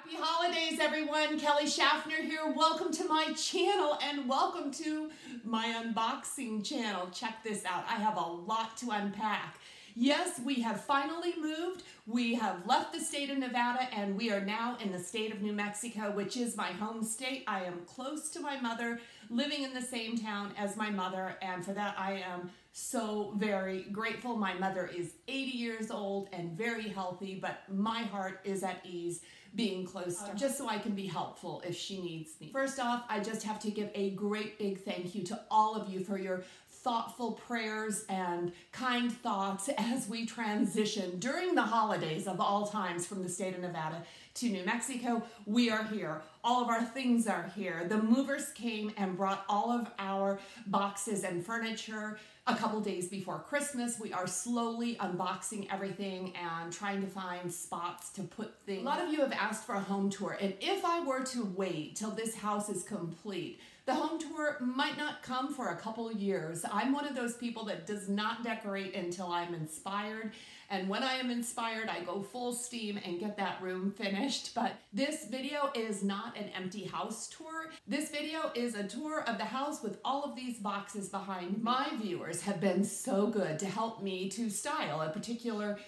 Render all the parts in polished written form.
Happy holidays, everyone. Kelly Shaffner here. Welcome to my channel and welcome to my unboxing channel. Check this out. I have a lot to unpack. Yes, we have finally moved. We have left the state of Nevada and we are now in the state of New Mexico, which is my home state. I am close to my mother, living in the same town as my mother, and for that I am so very grateful. My mother is 80 years old and very healthy, but my heart is at ease being close to her, just so I can be helpful if she needs me. First off, I just have to give a great big thank you to all of you for your thoughtful prayers and kind thoughts as we transition during the holidays of all times from the state of Nevada to New Mexico. We are here. All of our things are here. The movers came and brought all of our boxes and furniture a couple days before Christmas. We are slowly unboxing everything and trying to find spots to put things. A lot of you have asked for a home tour, and if I were to wait till this house is complete, the home tour might not come for a couple years. I'm one of those people that does not decorate until I'm inspired. And when I am inspired, I go full steam and get that room finished. But this video is not an empty house tour. This video is a tour of the house with all of these boxes behind me. My viewers have been so good to help me to style a particular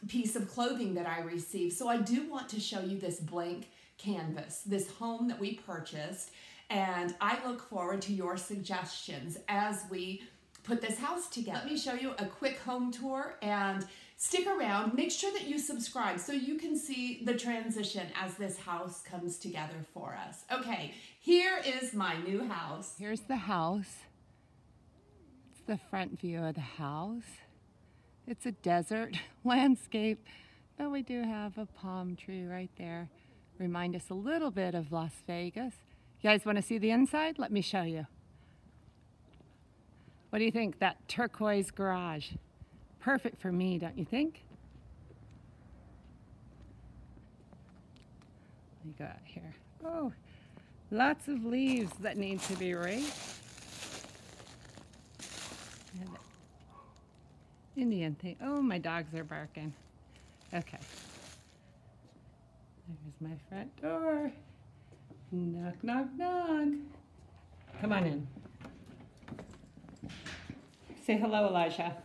piece of clothing that I received. So I do want to show you this blank canvas, this home that we purchased. And I look forward to your suggestions as we put this house together. Let me show you a quick home tour and stick around. Make sure that you subscribe so you can see the transition as this house comes together for us. Okay, here is my new house. Here's the house. It's the front view of the house. It's a desert landscape, but we do have a palm tree right there. Remind us a little bit of Las Vegas. You guys want to see the inside? Let me show you. What do you think? That turquoise garage. Perfect for me, don't you think? Let me go out here. Oh, lots of leaves that need to be raked. Indian thing. Oh, my dogs are barking. Okay. There's my front door. Knock, knock, knock. Come on in. Say hello, Elijah.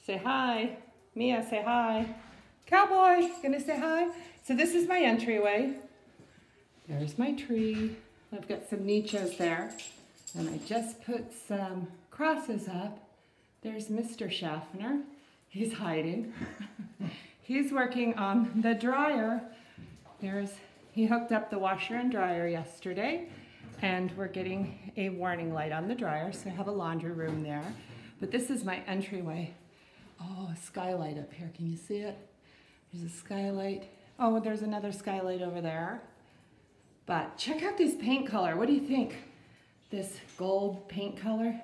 Say hi. Mia, say hi. Cowboy, gonna say hi? So this is my entryway. There's my tree. I've got some nichos there. And I just put some crosses up. There's Mr. Shaffner. He's hiding. He's working on the dryer. He hooked up the washer and dryer yesterday, and we're getting a warning light on the dryer, so I have a laundry room there. But this is my entryway. Oh, a skylight up here. Can you see it? There's a skylight. Oh, there's another skylight over there. But check out this paint color. What do you think? This gold paint color.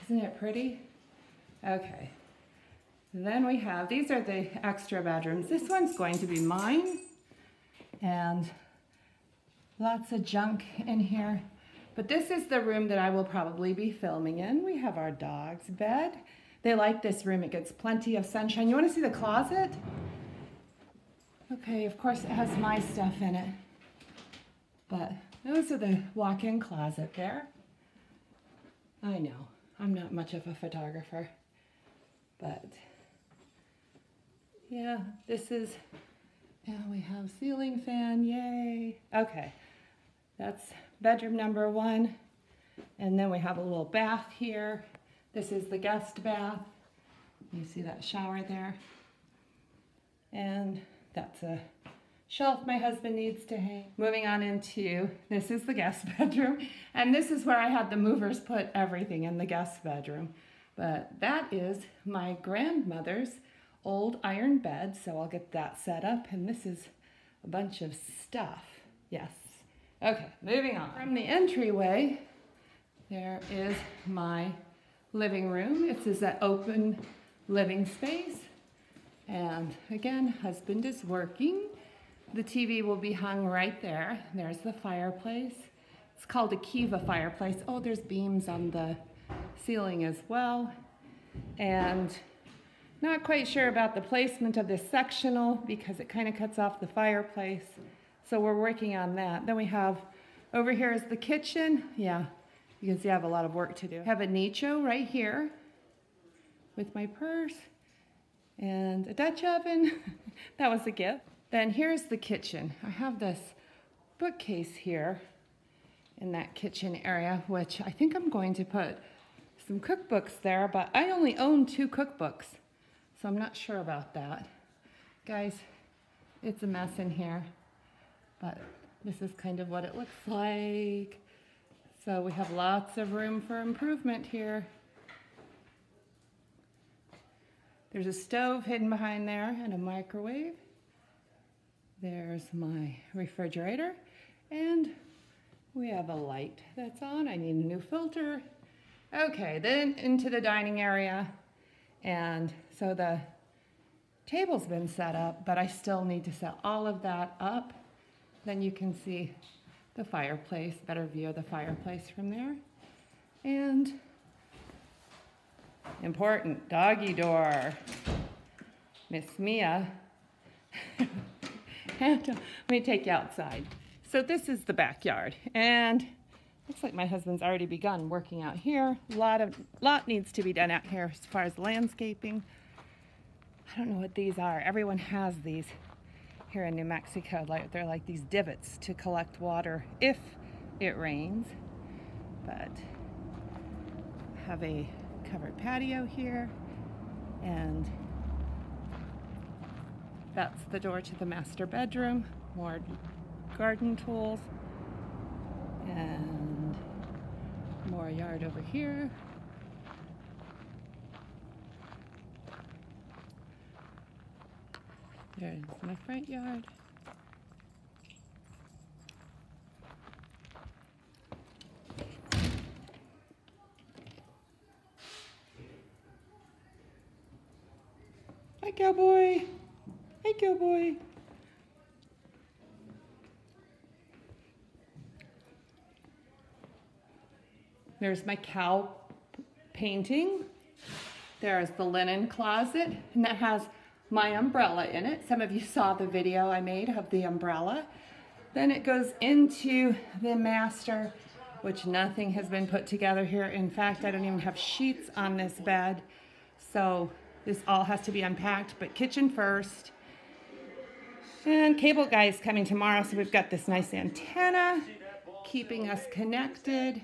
Isn't it pretty? Okay. And then we have, these are the extra bedrooms. This one's going to be mine. And lots of junk in here. But this is the room that I will probably be filming in. We have our dog's bed. They like this room. It gets plenty of sunshine. You want to see the closet? Okay, of course it has my stuff in it. But those are the walk-in closet there. I know, I'm not much of a photographer. But yeah, this is, and we have ceiling fan, yay. Okay, that's bedroom number 1. And then we have a little bath here. This is the guest bath. You see that shower there. And that's a shelf my husband needs to hang. Moving on into, this is the guest bedroom. And this is where I had the movers put everything in the guest bedroom. But that is my grandmother's old iron bed, so I'll get that set up. And this is a bunch of stuff. Yes. Okay, moving on. From the entryway, there is my living room. It is that open living space. And again, husband is working. The TV will be hung right there. There's the fireplace. It's called a Kiva fireplace. Oh, there's beams on the ceiling as well. And not quite sure about the placement of this sectional because it kind of cuts off the fireplace. So we're working on that. Then we have, over here is the kitchen. Yeah, you can see I have a lot of work to do. I have a nicho right here with my purse and a Dutch oven. That was a gift. Then here's the kitchen. I have this bookcase here in that kitchen area, which I think I'm going to put some cookbooks there, but I only own 2 cookbooks, so I'm not sure about that. Guys, it's a mess in here, but this is kind of what it looks like. So we have lots of room for improvement here. There's a stove hidden behind there and a microwave. There's my refrigerator, and we have a light that's on. I need a new filter. Okay, then into the dining area. And so the table's been set up, but I still need to set all of that up. Then you can see the fireplace, better view of the fireplace from there. And important, doggy door. Miss Mia. Let me take you outside. So this is the backyard, and looks like my husband's already begun working out here. Lot needs to be done out here as far as landscaping. I don't know what these are. Everyone has these here in New Mexico. They're like these divots to collect water if it rains. But I have a covered patio here, and that's the door to the master bedroom. More garden tools and more yard over here. There's my front yard. Hi, cowboy. Hi, cowboy. There's my cow painting. There's the linen closet, and that has my umbrella in it. Some of you saw the video I made of the umbrella. Then it goes into the master, which nothing has been put together here. In fact, I don't even have sheets on this bed. So this all has to be unpacked, but kitchen first. And cable guy's coming tomorrow, so we've got this nice antenna keeping us connected.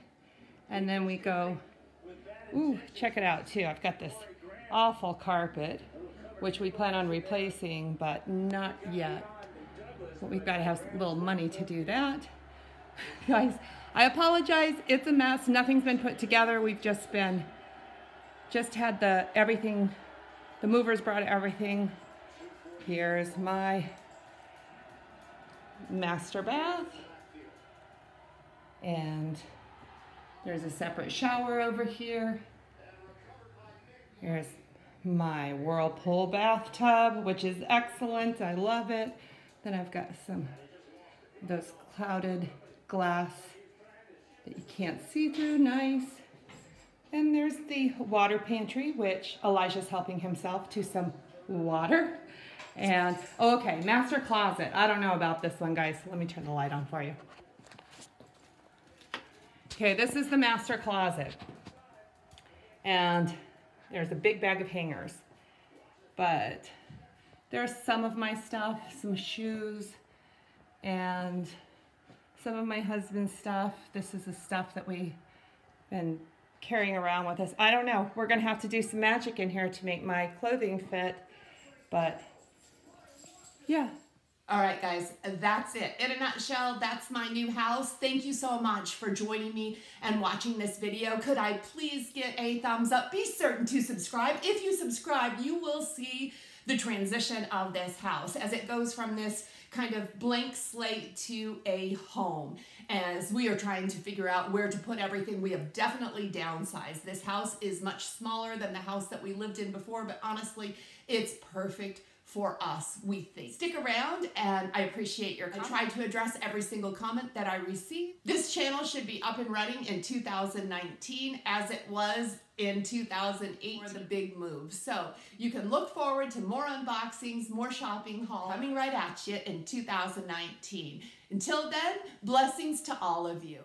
And then we go, ooh, check it out too. I've got this awful carpet, which we plan on replacing, but not yet. But we've got to have a little money to do that. Guys, I apologize. It's a mess. Nothing's been put together. We've just had everything, the movers brought everything. Here's my master bath. And there's a separate shower over here. Here's my whirlpool bathtub, which is excellent. I love it. Then I've got those clouded glass that you can't see through, nice. And there's the water pantry, which Elijah's helping himself to some water. And, oh, okay, master closet. I don't know about this one, guys. Let me turn the light on for you. Okay, this is the master closet. And there's a big bag of hangers. But there's some of my stuff, some shoes, and some of my husband's stuff. This is the stuff that we've been carrying around with us. I don't know. We're going to have to do some magic in here to make my clothing fit. But, yeah. All right, guys, that's it. In a nutshell, that's my new house. Thank you so much for joining me and watching this video. Could I please get a thumbs up? Be certain to subscribe. If you subscribe, you will see the transition of this house as it goes from this kind of blank slate to a home. As we are trying to figure out where to put everything, we have definitely downsized. This house is much smaller than the house that we lived in before, but honestly, it's perfect for us, we think. Stick around, and I appreciate your comments. I try to address every single comment that I receive. This channel should be up and running in 2019 as it was in 2008 for the big move. So you can look forward to more unboxings, more shopping hauls coming right at you in 2019. Until then, blessings to all of you.